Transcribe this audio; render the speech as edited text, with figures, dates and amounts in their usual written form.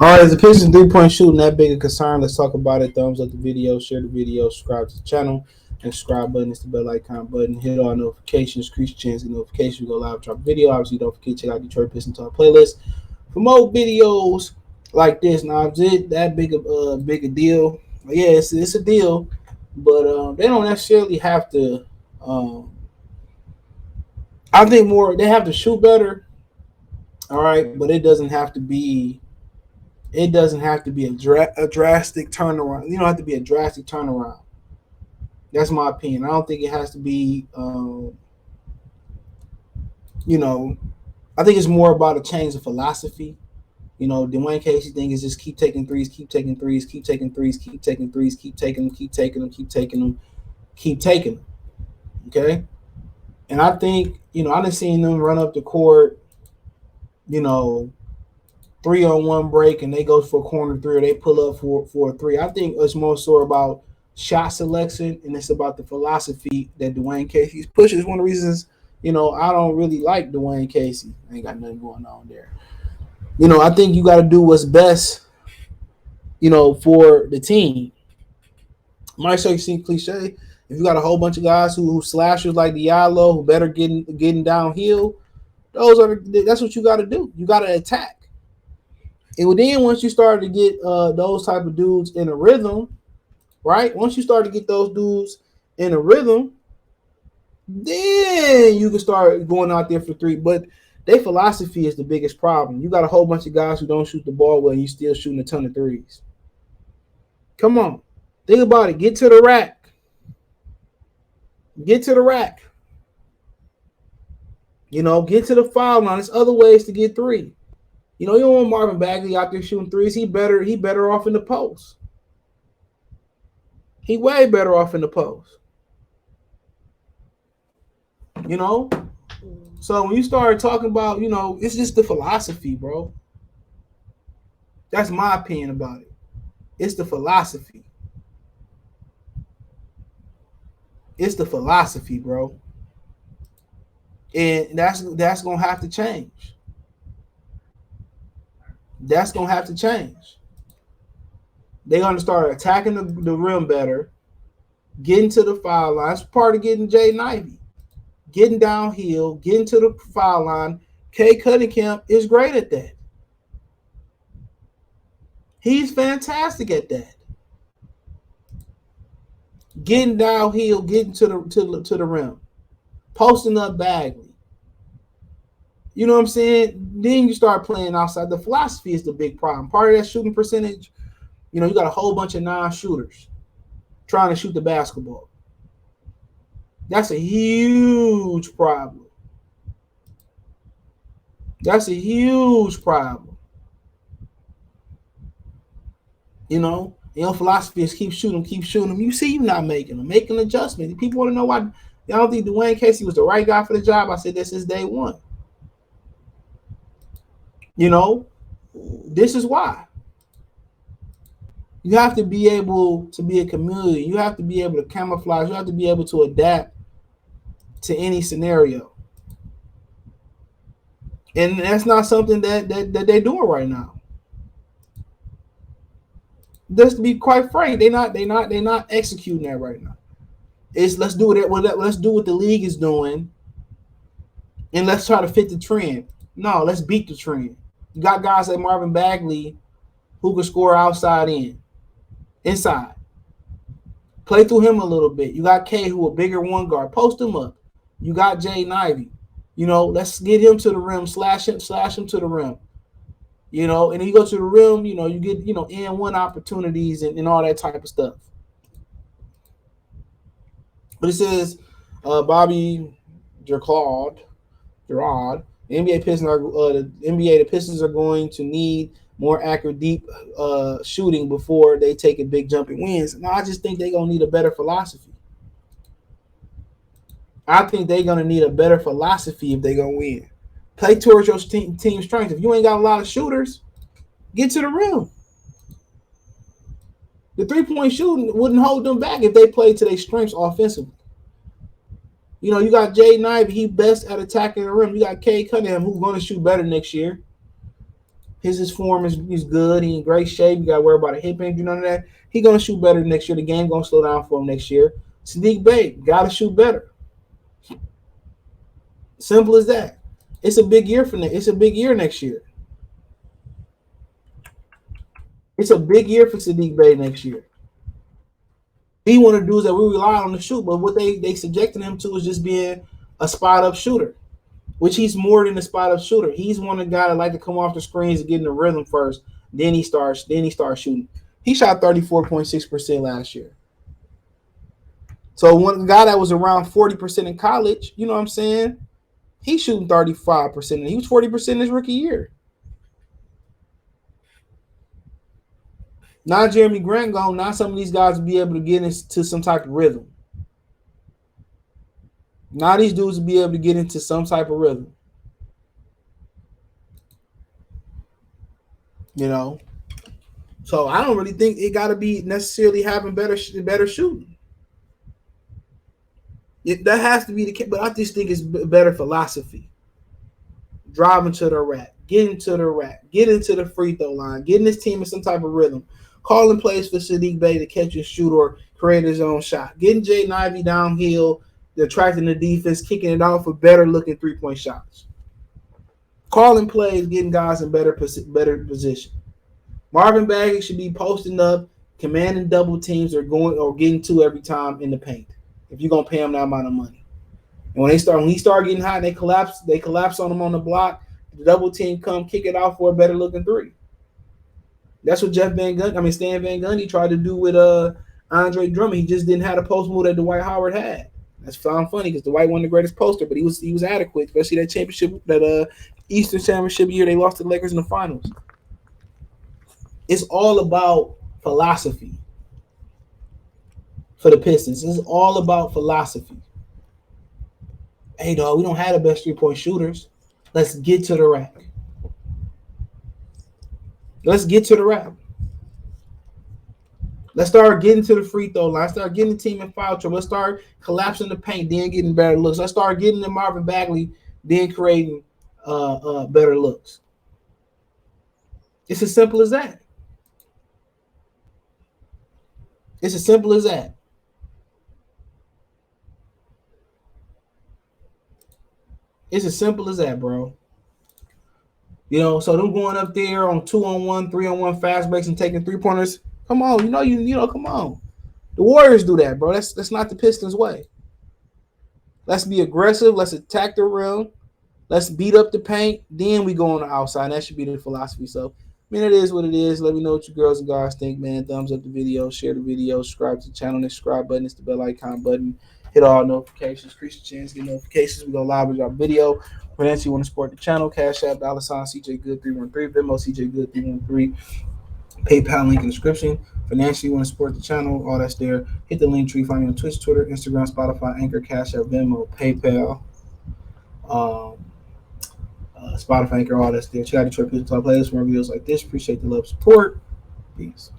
All right, is the Pistons 3-point shooting that big a concern? Let's talk about it. Thumbs up the video, share the video, subscribe to the channel. And subscribe button is the bell icon button. Hit all notifications, increase chance of notifications. We go live, drop a video. Obviously, don't forget to check out Detroit Pistons Talk playlist for more videos like this. Now, is it that big a deal? Yeah, it's a deal, but they don't necessarily have to. Um, I think more they have to shoot better. All right, but it doesn't have to be. It doesn't have to be a drastic turnaround. You don't have to be a drastic turnaround. That's my opinion. I don't think it has to be. You know, I think it's more about a change of philosophy. Dwayne Casey thing is just keep taking threes, keep taking threes, keep taking threes, keep taking threes, keep taking them, keep taking them, keep taking them, keep taking them. Okay, and I think I done seen them run up the court. You know, 3-on-1 break and they go for a corner three or they pull up for a three. I think it's more so about shot selection and it's about the philosophy that Dwayne Casey pushes. One of the reasons, I don't really like Dwayne Casey. I ain't got nothing going on there. I think you got to do what's best, for the team. Might seem cliche. If you got a whole bunch of guys who slashers like Diallo, who better getting downhill, that's what you got to do. You got to attack. And then once you start to get those type of dudes in a rhythm, right? Once you start to get those dudes in a rhythm, then you can start going out there for three. But their philosophy is the biggest problem. You got a whole bunch of guys who don't shoot the ball well and you still shooting a ton of threes. Come on. Think about it. Get to the rack. Get to the rack. Get to the foul line. There's other ways to get three. You don't want Marvin Bagley out there shooting threes. He better off in the post. He way better off in the post. So when you start talking about, it's just the philosophy, bro. That's my opinion about it. It's the philosophy. It's the philosophy, bro. And that's gonna have to change. That's going to have to change. They're going to start attacking the rim better, getting to the foul line. It's part of getting Jaden Ivey. Getting downhill, getting to the foul line. Kay Cunningham is great at that. He's fantastic at that. Getting downhill, getting to the rim. Posting up Bagley. You know what I'm saying? Then you start playing outside. The philosophy is the big problem. Part of that shooting percentage, you got a whole bunch of non-shooters trying to shoot the basketball. That's a huge problem. That's a huge problem. Philosophy is keep shooting them. You see you're not making them. Making adjustments. People want to know why. I don't think Dwayne Casey was the right guy for the job. I said this is day one. This is why. You have to be able to be a chameleon. You have to be able to camouflage. You have to be able to adapt to any scenario. And that's not something that they're doing right now. Just to be quite frank, they're not executing that right now. Let's do what the league is doing, and let's try to fit the trend. No, let's beat the trend. You got guys like Marvin Bagley who can score outside inside. Play through him a little bit. You got K who a bigger one guard. Post him up. You got Jaden Ivey. Let's get him to the rim, slash him to the rim. And you go to the rim, you get, N1 opportunities and all that type of stuff. But it says Bobby Gerard, the the Pistons are going to need more accurate deep shooting before they take a big jump and wins. No, I just think they're going to need a better philosophy. I think they're going to need a better philosophy if they're going to win. Play towards your team strength. If you ain't got a lot of shooters, get to the rim. The three-point shooting wouldn't hold them back if they played to their strengths offensively. You got Jaden Ivey, he best at attacking the rim. You got Kay Cunningham, who's going to shoot better next year. His form is good. He in great shape. You got to worry about a hip injury, none of that. He gonna shoot better next year. The game gonna slow down for him next year. Sadiq Bey got to shoot better. Simple as that. It's a big year for next. It's a big year next year. It's a big year for Sadiq Bey next year. He one of the dudes that we rely on to shoot, but what they subjected him to is just being a spot up shooter, which he's more than a spot up shooter. He's one of the guys that like to come off the screens and get in the rhythm first. Then he starts shooting. He shot 34.6% last year. So one guy that was around 40% in college, you know what I'm saying? He's shooting 35%, and he was 40% his rookie year. Now Jeremy Grant gone. Now some of these guys will be able to get into some type of rhythm. Now these dudes will be able to get into some type of rhythm. You know, so I don't really think it got to be necessarily having better shooting. That has to be the case, but I just think it's better philosophy. Driving to the rack, getting to the rack, getting to the free throw line, getting this team in some type of rhythm, calling plays for Sadiq Bey to catch and shoot or create his own shot, getting Jaden Ivey downhill, attracting the defense, kicking it off with better looking 3-point shots, calling plays, getting guys in better position. Marvin Bagley should be posting up, commanding double teams or getting two every time in the paint. If you're gonna pay him that amount of money, and when he start getting hot, they collapse on him on the block. The double team come kick it out for a better looking three. That's what Stan Van Gundy tried to do with Andre Drummond. He just didn't have the post move that Dwight Howard had. That's found funny because Dwight won the greatest poster, but he was adequate, especially that championship, that Eastern Championship year they lost to the Lakers in the finals. It's all about philosophy for the Pistons. It's all about philosophy. Hey, dog, we don't have the best 3-point shooters. Let's get to the rack. Let's get to the rack. Let's start getting to the free throw line. Let's start getting the team in foul trouble. Let's start collapsing the paint, then getting better looks. Let's start getting the Marvin Bagley, then creating better looks. It's as simple as that. It's as simple as that. It's as simple as that, bro. You know, so them going up there on 2-on-1, 3-on-1 fast breaks and taking 3-pointers. Come on, come on. The Warriors do that, bro. That's not the Pistons' way. Let's be aggressive. Let's attack the rim. Let's beat up the paint. Then we go on the outside. That should be the philosophy. So, I mean, it is what it is. Let me know what you girls and guys think, man. Thumbs up the video, share the video, subscribe to the channel. The subscribe button is the bell icon button. Hit all notifications. Increase the chance to get notifications. We go live with our video. Financially, you want to support the channel. Cash App, $ CJ Good 313. Venmo CJ Good 313. PayPal link in the description. Financially, you want to support the channel. All that's there. Hit the link tree. Find me on Twitch, Twitter, Instagram, Spotify, Anchor, Cash App, Venmo, PayPal, Spotify, Anchor, all that's there. Check out Detroit Pistons playlist for more videos like this. Appreciate the love, support. Peace.